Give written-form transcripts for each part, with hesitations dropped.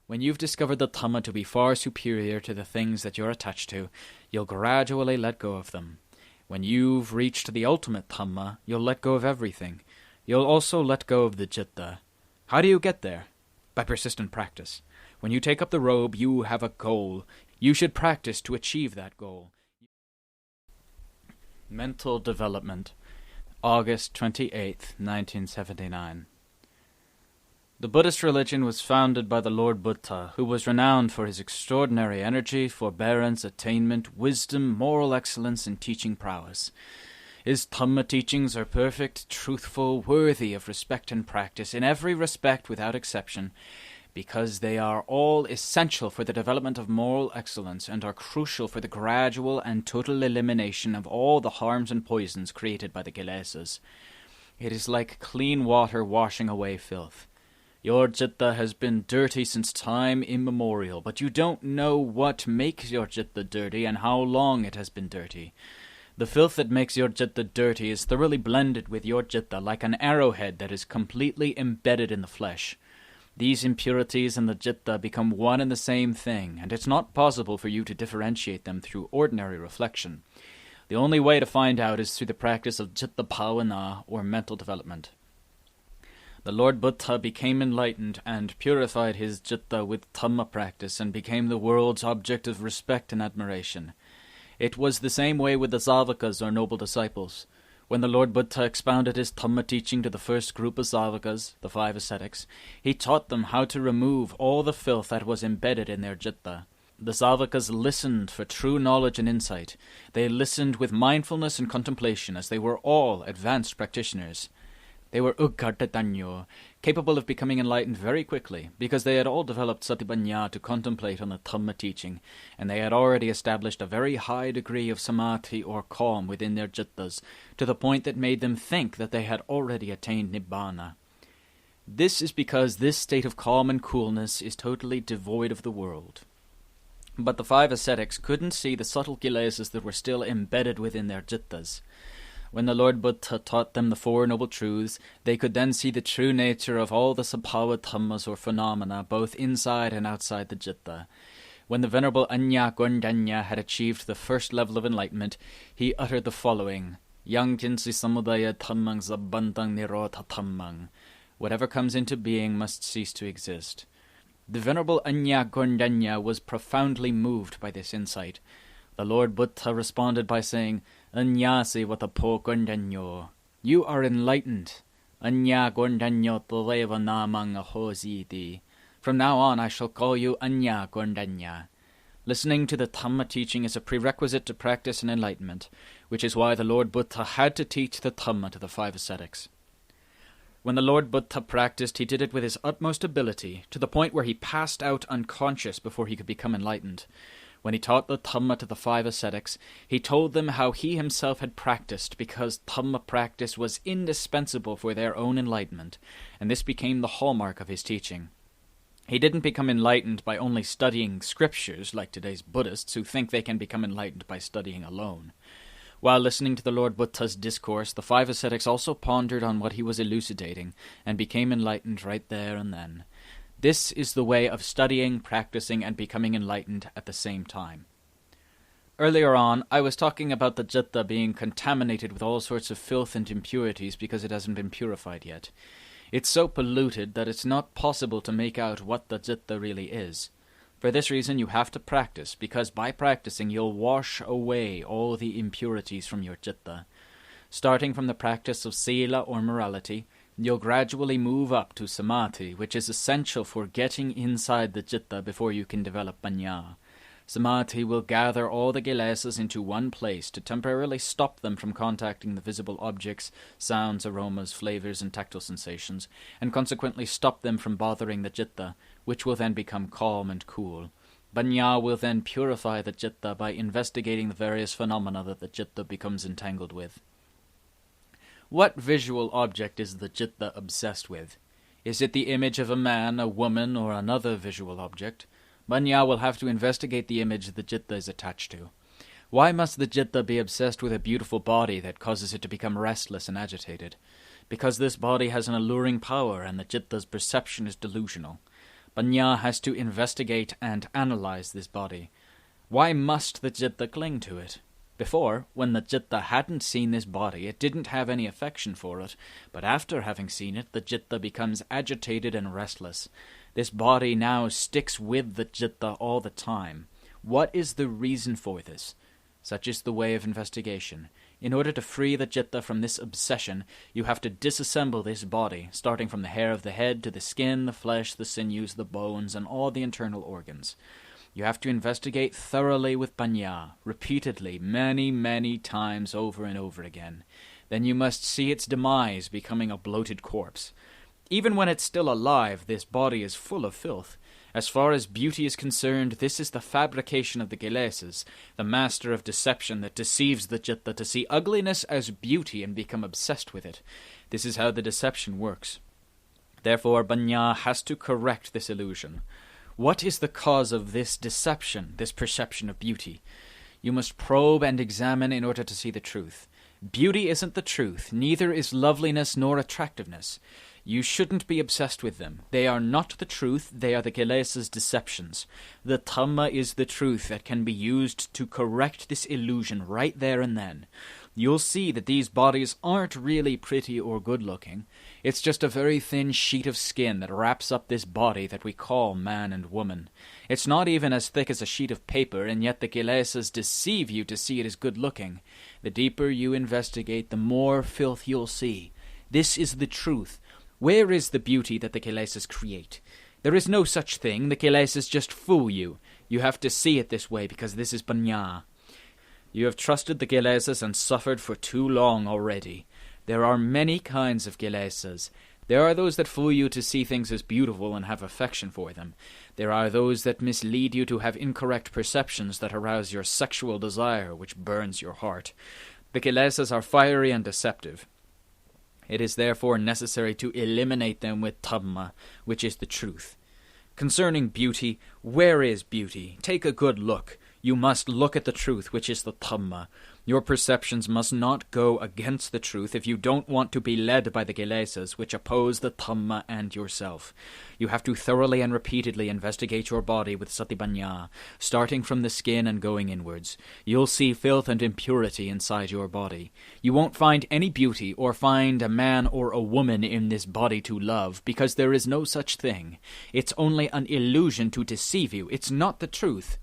When you've discovered the Dhamma to be far superior to the things that you're attached to, you'll gradually let go of them. When you've reached the ultimate Dhamma, you'll let go of everything. You'll also let go of the Citta. How do you get there? By persistent practice. When you take up the robe, you have a goal. You should practice to achieve that goal. Mental Development, August 28th, 1979. The Buddhist religion was founded by the Lord Buddha, who was renowned for his extraordinary energy, forbearance, attainment, wisdom, moral excellence, and teaching prowess. His Dhamma teachings are perfect, truthful, worthy of respect and practice in every respect without exception, because they are all essential for the development of moral excellence and are crucial for the gradual and total elimination of all the harms and poisons created by the kilesas. It is like clean water washing away filth. Your citta has been dirty since time immemorial, but you don't know what makes your citta dirty and how long it has been dirty. The filth that makes your citta dirty is thoroughly blended with your citta like an arrowhead that is completely embedded in the flesh. These impurities and the citta become one and the same thing, and it's not possible for you to differentiate them through ordinary reflection. The only way to find out is through the practice of citta bhavana, or mental development. The Lord Buddha became enlightened and purified his citta with Dhamma practice and became the world's object of respect and admiration. It was the same way with the Savakas, or noble disciples. When the Lord Buddha expounded his Dhamma teaching to the first group of Savakas, the 5 ascetics, he taught them how to remove all the filth that was embedded in their citta. The Savakas listened for true knowledge and insight. They listened with mindfulness and contemplation, as they were all advanced practitioners. They were Uggartatanyo, capable of becoming enlightened very quickly, because they had all developed satipanya to contemplate on the Dhamma teaching, and they had already established a very high degree of samadhi or calm within their cittas, to the point that made them think that they had already attained nibbana. This is because this state of calm and coolness is totally devoid of the world. But the 5 ascetics couldn't see the subtle kilesas that were still embedded within their cittas. When the Lord Buddha taught them the 4 noble truths, they could then see the true nature of all the sabhava dhammas or phenomena, both inside and outside the citta. When the Venerable Anya Gondanya had achieved the first level of enlightenment, he uttered the following: Yang kinsi samudaya dhammang zabbantang nirotha dhammang. Whatever comes into being must cease to exist. The Venerable Anya Gondanya was profoundly moved by this insight. The Lord Buddha responded by saying, Anyasi watapo gondanyo. You are enlightened. Anya gondanyo tadeva namang ahositi. From now on I shall call you Anya Gondanya. Listening to the Dhamma teaching is a prerequisite to practice and enlightenment, which is why the Lord Buddha had to teach the Dhamma to the 5 ascetics. When the Lord Buddha practiced, he did it with his utmost ability, to the point where he passed out unconscious before he could become enlightened. When he taught the Dhamma to the 5 ascetics, he told them how he himself had practiced, because Dhamma practice was indispensable for their own enlightenment, and this became the hallmark of his teaching. He didn't become enlightened by only studying scriptures, like today's Buddhists, who think they can become enlightened by studying alone. While listening to the Lord Buddha's discourse, the 5 ascetics also pondered on what he was elucidating, and became enlightened right there and then. This is the way of studying, practicing, and becoming enlightened at the same time. Earlier on, I was talking about the citta being contaminated with all sorts of filth and impurities because it hasn't been purified yet. It's so polluted that it's not possible to make out what the citta really is. For this reason you have to practice, because by practicing you'll wash away all the impurities from your citta. Starting from the practice of sila or morality, you'll gradually move up to samadhi, which is essential for getting inside the citta before you can develop panya. Samadhi will gather all the kilesas into one place to temporarily stop them from contacting the visible objects, sounds, aromas, flavors, and tactile sensations, and consequently stop them from bothering the citta, which will then become calm and cool. Panya will then purify the citta by investigating the various phenomena that the citta becomes entangled with. What visual object is the citta obsessed with? Is it the image of a man, a woman, or another visual object? Panya will have to investigate the image the citta is attached to. Why must the citta be obsessed with a beautiful body that causes it to become restless and agitated? Because this body has an alluring power and the citta's perception is delusional. Banya has to investigate and analyze this body. Why must the Citta cling to it? Before, when the Citta hadn't seen this body, it didn't have any affection for it, but after having seen it, the Citta becomes agitated and restless. This body now sticks with the Citta all the time. What is the reason for this? Such is the way of investigation. In order to free the Citta from this obsession, you have to disassemble this body, starting from the hair of the head to the skin, the flesh, the sinews, the bones, and all the internal organs. You have to investigate thoroughly with Banya, repeatedly, many, many times over and over again. Then you must see its demise, becoming a bloated corpse. Even when it's still alive, this body is full of filth. As far as beauty is concerned, this is the fabrication of the Kilesas, the master of deception that deceives the Citta to see ugliness as beauty and become obsessed with it. This is how the deception works. Therefore, Banya has to correct this illusion. What is the cause of this deception, this perception of beauty? You must probe and examine in order to see the truth. Beauty isn't the truth, neither is loveliness nor attractiveness. You shouldn't be obsessed with them. They are not the truth, they are the Kilesas' deceptions. The Dhamma is the truth that can be used to correct this illusion right there and then. You'll see that these bodies aren't really pretty or good-looking. It's just a very thin sheet of skin that wraps up this body that we call man and woman. It's not even as thick as a sheet of paper, and yet the Kilesas deceive you to see it as good-looking. The deeper you investigate, the more filth you'll see. This is the truth. Where is the beauty that the Kilesas create? There is no such thing. The Kilesas just fool you. You have to see it this way because this is Banya. You have trusted the Kilesas and suffered for too long already. There are many kinds of Kilesas. There are those that fool you to see things as beautiful and have affection for them. There are those that mislead you to have incorrect perceptions that arouse your sexual desire, which burns your heart. The Kilesas are fiery and deceptive. It is therefore necessary to eliminate them with Dhamma, which is the truth. Concerning beauty, where is beauty? Take a good look. You must look at the truth, which is the Dhamma. Your perceptions must not go against the truth if you don't want to be led by the Kilesas, which oppose the Dhamma and yourself. You have to thoroughly and repeatedly investigate your body with Satipanya, starting from the skin and going inwards. You'll see filth and impurity inside your body. You won't find any beauty or find a man or a woman in this body to love, because there is no such thing. It's only an illusion to deceive you. It's not the truth.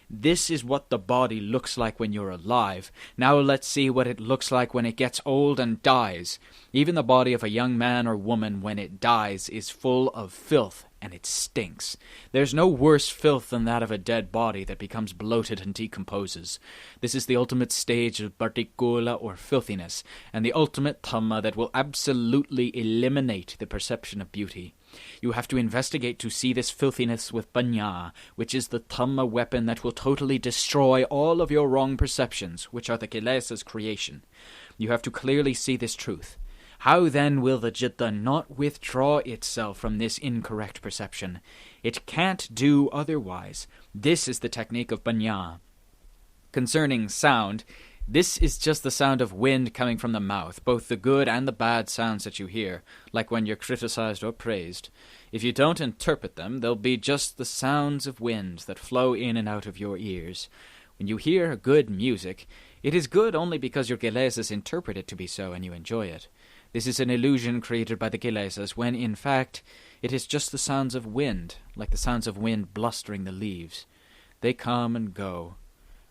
This is what the body looks like when you're alive. Now let's see what it looks like when it gets old and dies. Even the body of a young man or woman, when it dies, is full of filth, and it stinks. There's no worse filth than that of a dead body that becomes bloated and decomposes. This is the ultimate stage of partikula or filthiness, and the ultimate Dhamma that will absolutely eliminate the perception of beauty. You have to investigate to see this filthiness with Banya, which is the Dhamma weapon that will totally destroy all of your wrong perceptions, which are the Kilesas' creation. You have to clearly see this truth. How then will the Citta not withdraw itself from this incorrect perception? It can't do otherwise. This is the technique of Banya. Concerning sound, this is just the sound of wind coming from the mouth, both the good and the bad sounds that you hear, like when you're criticized or praised. If you don't interpret them, they'll be just the sounds of wind that flow in and out of your ears. When you hear good music, it is good only because your Kilesas interpret it to be so and you enjoy it. This is an illusion created by the Kilesas when, in fact, it is just the sounds of wind, like the sounds of wind blustering the leaves. They come and go.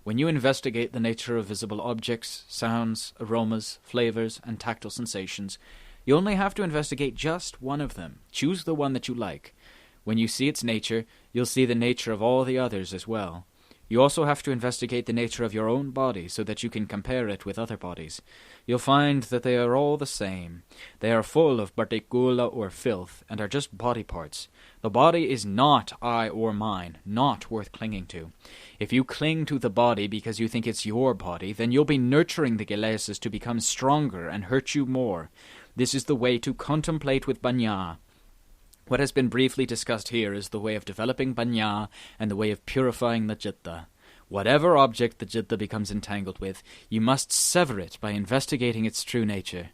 When you investigate the nature of visible objects, sounds, aromas, flavors, and tactile sensations, you only have to investigate just one of them. Choose the one that you like. When you see its nature, you'll see the nature of all the others as well. You also have to investigate the nature of your own body so that you can compare it with other bodies. You'll find that they are all the same. They are full of partikula or filth and are just body parts. The body is not I or mine, not worth clinging to. If you cling to the body because you think it's your body, then you'll be nurturing the Kilesas to become stronger and hurt you more. This is the way to contemplate with Banya. What has been briefly discussed here is the way of developing Banya and the way of purifying the Citta. Whatever object the Citta becomes entangled with, you must sever it by investigating its true nature.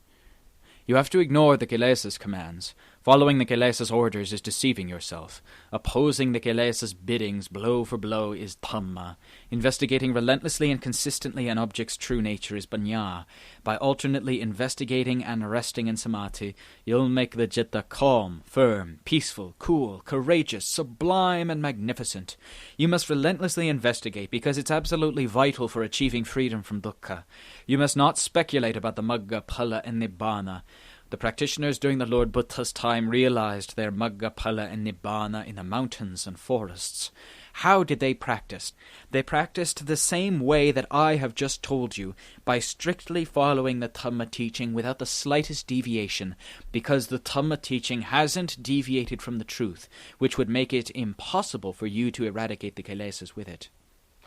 You have to ignore the Kilesas' commands. Following the Kilesas' orders is deceiving yourself. Opposing the Kilesas' biddings blow for blow is Dhamma. Investigating relentlessly and consistently an object's true nature is Panya. By alternately investigating and resting in samadhi, you'll make the citta calm, firm, peaceful, cool, courageous, sublime, and magnificent. You must relentlessly investigate because it's absolutely vital for achieving freedom from dukkha. You must not speculate about the Magga, Phala, and Nibbana. The practitioners during the Lord Buddha's time realized their Magga, Phala, and Nibbana in the mountains and forests. How did they practice? They practiced the same way that I have just told you, by strictly following the Dhamma teaching without the slightest deviation, because the Dhamma teaching hasn't deviated from the truth, which would make it impossible for you to eradicate the Kilesas with it.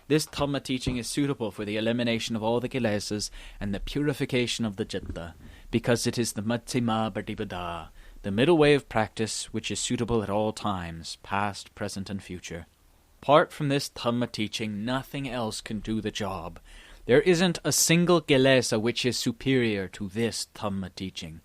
This Dhamma teaching is suitable for the elimination of all the Kilesas and the purification of the citta, because it is the Majjhima Pratipada, the middle way of practice which is suitable at all times, past, present, and future. Apart from this Dhamma teaching, nothing else can do the job. There isn't a single Kilesa which is superior to this Dhamma teaching.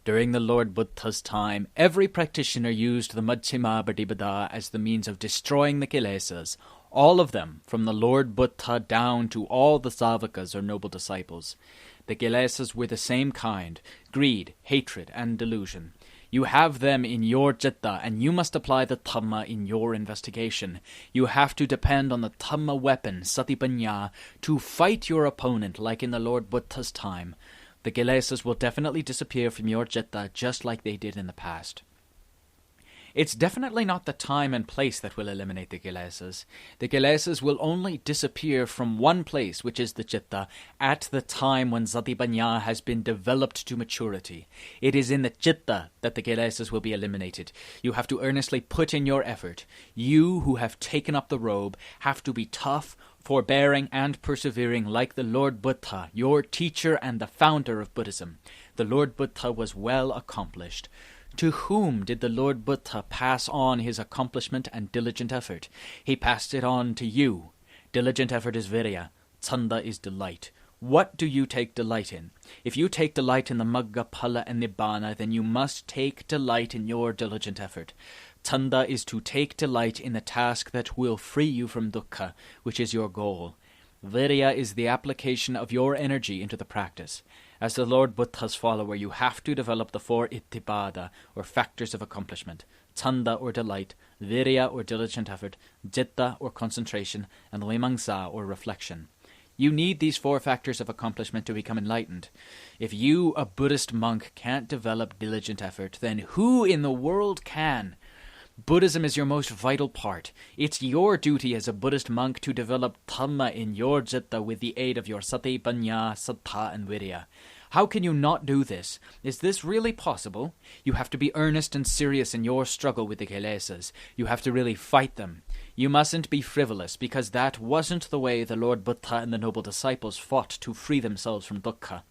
During the Lord Buddha's time, every practitioner used the Majjhima Pratipada as the means of destroying the Kilesas, all of them, from the Lord Buddha down to all the Savakas or noble disciples. The Kilesas were the same kind: greed, hatred, and delusion. You have them in your citta, and you must apply the Dhamma in your investigation. You have to depend on the Dhamma weapon, Satipanya, to fight your opponent like in the Lord Buddha's time. The Kilesas will definitely disappear from your citta just like they did in the past. It's definitely not the time and place that will eliminate the Kilesas. The Kilesas will only disappear from one place, which is the citta, at the time when Satipanya has been developed to maturity. It is in the citta that the Kilesas will be eliminated. You have to earnestly put in your effort. You who have taken up the robe have to be tough, forbearing, and persevering like the Lord Buddha, your teacher and the founder of Buddhism. The Lord Buddha was well accomplished. To whom did the Lord Buddha pass on his accomplishment and diligent effort? He passed it on to you. Diligent effort is virya. Chanda is delight. What do you take delight in? If you take delight in the Magga, Phala, and Nibbana, then you must take delight in your diligent effort. Chanda is to take delight in the task that will free you from dukkha, which is your goal. Virya is the application of your energy into the practice. As the Lord Buddha's follower, you have to develop the 4 ittipada, or factors of accomplishment: chanda, or delight; virya, or diligent effort; citta, or concentration; and vimamsa, or reflection. You need these 4 factors of accomplishment to become enlightened. If you, a Buddhist monk, can't develop diligent effort, then who in the world can? Buddhism is your most vital part. It's your duty as a Buddhist monk to develop Dhamma in your citta with the aid of your sati, panya, saddha, and virya. How can you not do this? Is this really possible? You have to be earnest and serious in your struggle with the Kilesas. You have to really fight them. You mustn't be frivolous, because that wasn't the way the Lord Buddha and the noble disciples fought to free themselves from dukkha.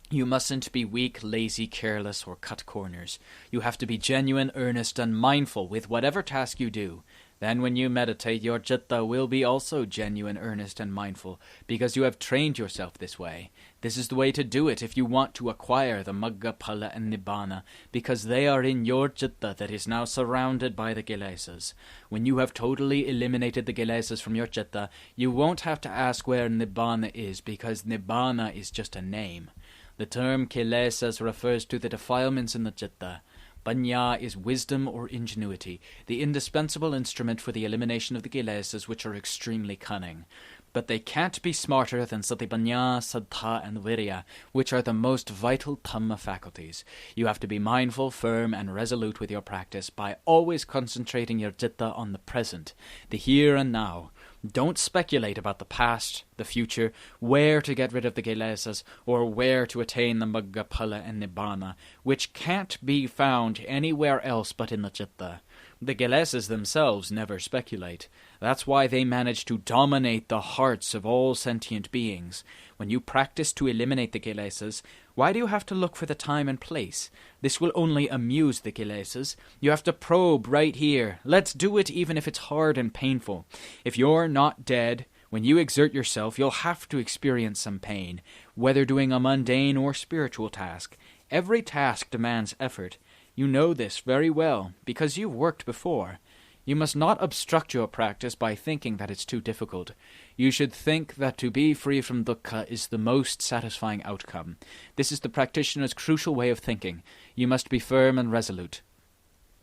You mustn't be weak, lazy, careless, or cut corners. You have to be genuine, earnest, and mindful with whatever task you do. Then when you meditate, your citta will be also genuine, earnest, and mindful, because you have trained yourself this way. This is the way to do it if you want to acquire the Magga, Phala, and Nibbana, because they are in your citta that is now surrounded by the Kilesas. When you have totally eliminated the Kilesas from your citta, you won't have to ask where Nibbana is, because Nibbana is just a name. The term Kilesas refers to the defilements in the citta. Panya is wisdom or ingenuity, the indispensable instrument for the elimination of the Kilesas, which are extremely cunning. But they can't be smarter than Satipanya, Saddha, and Virya, which are the most vital Dhamma faculties. You have to be mindful, firm, and resolute with your practice by always concentrating your citta on the present, the here and now. Don't speculate about the past, the future, where to get rid of the Kilesas, or where to attain the Magga, Phala, and Nibbana, which can't be found anywhere else but in the citta. The Kilesas themselves never speculate. That's why they manage to dominate the hearts of all sentient beings. When you practice to eliminate the Kilesas, why do you have to look for the time and place? This will only amuse the Kilesas. You have to probe right here. Let's do it even if it's hard and painful. If you're not dead, when you exert yourself, you'll have to experience some pain, whether doing a mundane or spiritual task. Every task demands effort. You know this very well, because you've worked before. You must not obstruct your practice by thinking that it's too difficult. You should think that to be free from dukkha is the most satisfying outcome. This is the practitioner's crucial way of thinking. You must be firm and resolute.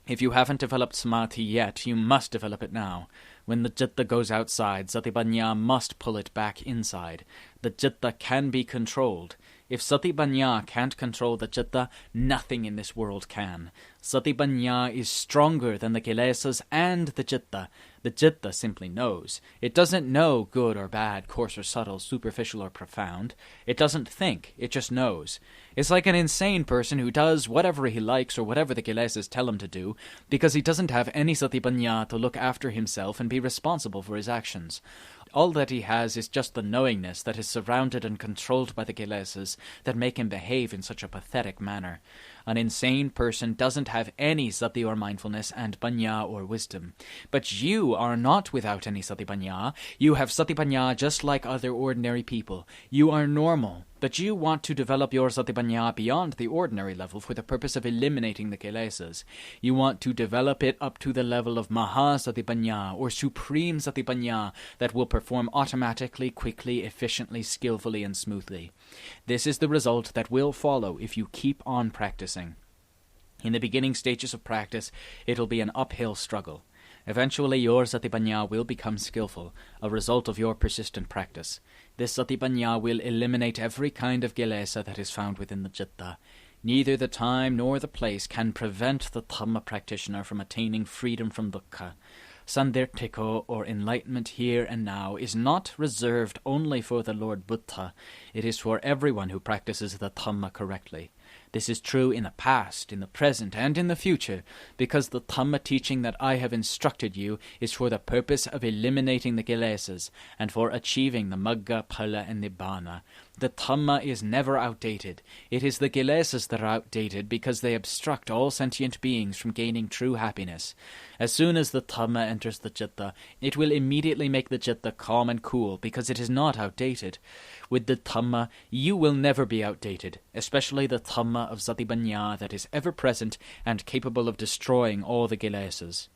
If you haven't developed samadhi yet, you must develop it now. When the citta goes outside, satipanya must pull it back inside. The citta can be controlled. If satipanya can't control the citta, nothing in this world can. Satipanya is stronger than the kilesas and the citta. The citta simply knows. It doesn't know good or bad, coarse or subtle, superficial or profound. It doesn't think, it just knows. It's like an insane person who does whatever he likes or whatever the kilesas tell him to do, because he doesn't have any satipanya to look after himself and be responsible for his actions. All that he has is just the knowingness that is surrounded and controlled by the kilesas that make him behave in such a pathetic manner. An insane person doesn't have any sati or mindfulness and panya or wisdom. But you are not without any sati panya. You have sati panya just like other ordinary people. You are normal. But you want to develop your satipanya beyond the ordinary level for the purpose of eliminating the kilesas. You want to develop it up to the level of Maha satipanya, or supreme satipanya, that will perform automatically, quickly, efficiently, skillfully, and smoothly. This is the result that will follow if you keep on practicing. In the beginning stages of practice, it'll be an uphill struggle. Eventually your satipanya will become skillful, a result of your persistent practice. This satipanya will eliminate every kind of kilesa that is found within the citta. Neither the time nor the place can prevent the Dhamma practitioner from attaining freedom from dukkha. Sandirtiko, or enlightenment here and now, is not reserved only for the Lord Buddha. It is for everyone who practices the Dhamma correctly. This is true in the past, in the present, and in the future, because the Dhamma teaching that I have instructed you is for the purpose of eliminating the kilesas, and for achieving the Magga, Phala, and Nibbana. The Dhamma is never outdated. It is the kilesas that are outdated because they obstruct all sentient beings from gaining true happiness. As soon as the Dhamma enters the citta, it will immediately make the citta calm and cool because it is not outdated. With the Dhamma, you will never be outdated, especially the Dhamma of Satipanya that is ever present and capable of destroying all the kilesas.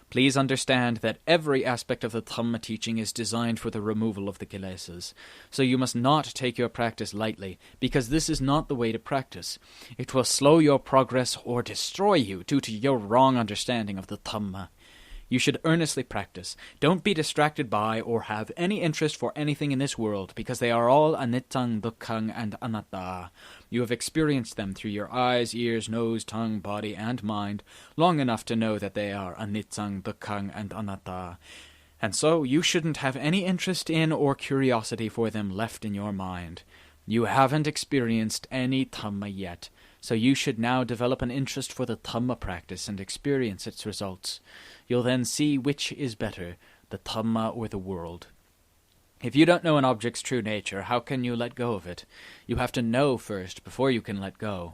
Please understand that every aspect of the Dhamma teaching is designed for the removal of the kilesas. So you must not take your practice lightly, because this is not the way to practice. It will slow your progress or destroy you due to your wrong understanding of the Dhamma. You should earnestly practice. Don't be distracted by or have any interest for anything in this world, because they are all anittang, dukkhang, and anatta. You have experienced them through your eyes, ears, nose, tongue, body, and mind, long enough to know that they are anittang, dukkhang, and anatta. And so you shouldn't have any interest in or curiosity for them left in your mind. You haven't experienced any Dhamma yet, so you should now develop an interest for the Dhamma practice and experience its results. You'll then see which is better, the Dhamma or the world. If you don't know an object's true nature, how can you let go of it? You have to know first before you can let go.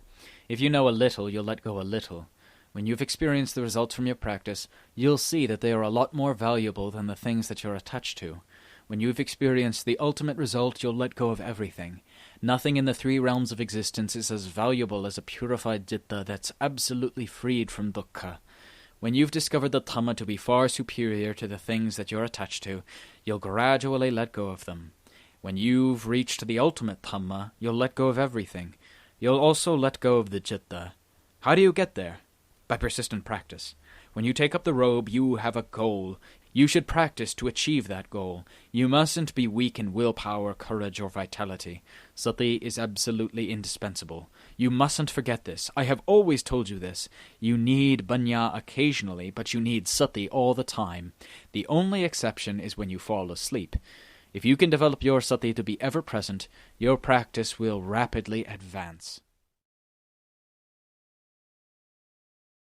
If you know a little, you'll let go a little. When you've experienced the results from your practice, you'll see that they are a lot more valuable than the things that you're attached to. When you've experienced the ultimate result, you'll let go of everything. Nothing in the three realms of existence is as valuable as a purified citta that's absolutely freed from dukkha. When you've discovered the Dhamma to be far superior to the things that you're attached to, you'll gradually let go of them. When you've reached the ultimate Dhamma, you'll let go of everything. You'll also let go of the citta. How do you get there? By persistent practice. When you take up the robe, you have a goal. You should practice to achieve that goal. You mustn't be weak in willpower, courage, or vitality. Sati is absolutely indispensable. You mustn't forget this. I have always told you this. You need banya occasionally, but you need sati all the time. The only exception is when you fall asleep. If you can develop your sati to be ever present, your practice will rapidly advance.